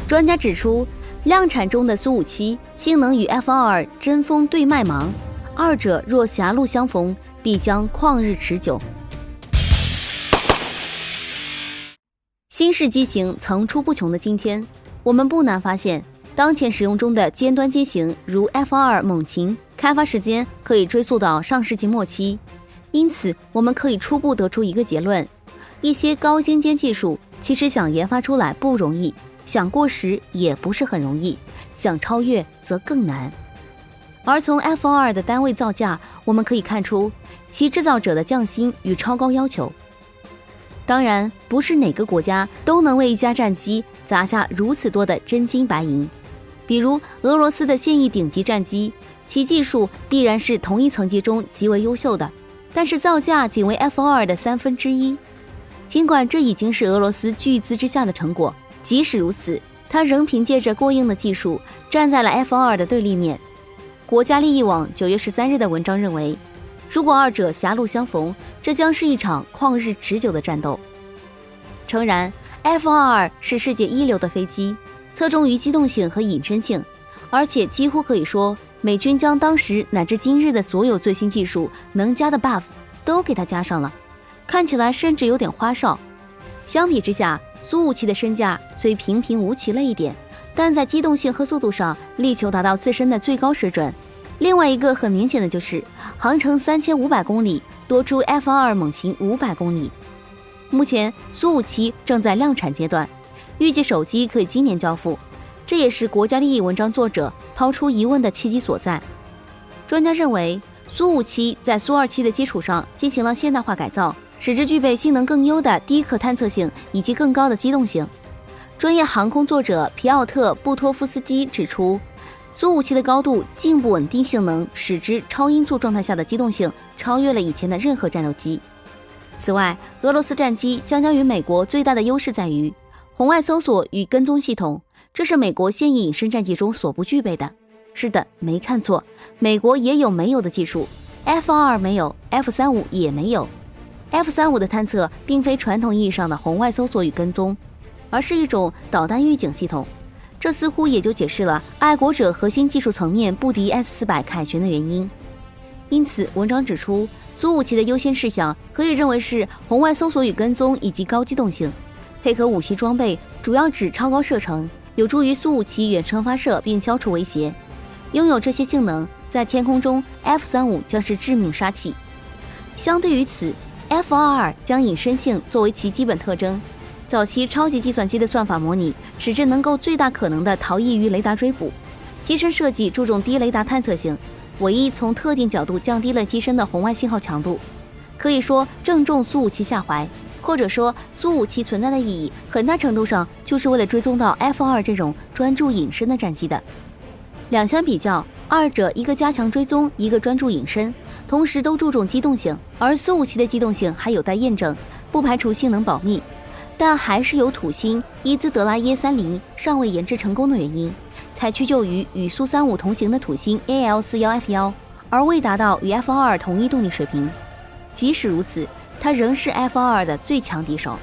专家指出，量产中的苏57性能与 F22针锋对麦芒，二者若狭路相逢，必将旷日持久。新式机型层出不穷的今天，我们不难发现，当前使用中的尖端机型如 F22猛禽，开发时间可以追溯到上世纪末期。因此，我们可以初步得出一个结论：一些高精尖技术其实想研发出来不容易，想过时也不是很容易，想超越则更难。而从 F22的单位造价，我们可以看出其制造者的匠心与超高要求。当然，不是哪个国家都能为一架战机砸下如此多的真金白银。比如俄罗斯的现役顶级战机，其技术必然是同一层级中极为优秀的，但是造价仅为 F22的1/3。尽管这已经是俄罗斯巨资之下的成果，即使如此，它仍凭借着过硬的技术站在了 F22的对立面。国家利益网9月13日的文章认为，如果二者狭路相逢，这将是一场旷日持久的战斗。诚然， F22是世界一流的飞机，侧重于机动性和隐身性，而且几乎可以说，美军将当时乃至今日的所有最新技术能加的 buff 都给它加上了，看起来甚至有点花哨。相比之下，苏57的身价虽平平无奇了一点，但在机动性和速度上力求达到自身的最高水准。另外一个很明显的就是，航程3500公里多出 F22猛禽500公里。目前苏57正在量产阶段，预计手机可以今年交付，这也是国家利益文章作者抛出疑问的契机所在。专家认为，苏57在苏27的基础上进行了现代化改造，使之具备性能更优的低可探测性以及更高的机动性。专业航空作者皮奥特·布托夫斯基指出，苏57的高度、静不稳定性能使之超音速状态下的机动性超越了以前的任何战斗机。此外，俄罗斯战机相较于美国最大的优势在于红外搜索与跟踪系统，这是美国现役隐身战机中所不具备的。是的，没看错，美国也有没有的技术， F22没有， F35也没有。 F35的探测并非传统意义上的红外搜索与跟踪，而是一种导弹预警系统。这似乎也就解释了爱国者核心技术层面不敌 S400 凯旋的原因。因此，文章指出，苏57的优先事项可以认为是红外搜索与跟踪以及高机动性，配合武器装备主要指超高射程，有助于苏57远程发射并消除威胁。拥有这些性能，在天空中 F35将是致命杀器。相对于此， F22将隐身性作为其基本特征，早期超级计算机的算法模拟使之能够最大可能的逃逸于雷达追捕。机身设计注重低雷达探测性，唯一从特定角度降低了机身的红外信号强度，可以说正中苏57下怀。或者说，苏57存在的意义很大程度上就是为了追踪到 F22这种专注隐身的战机的。两相比较，二者一个加强追踪，一个专注隐身，同时都注重机动性，而苏57的机动性还有待验证，不排除性能保密。但还是有土星伊兹德拉耶30尚未研制成功的原因，才屈就于与苏35同行的土星 AL41F1，而未达到与 F22同一动力水平。即使如此，它仍是 F22的最强敌手。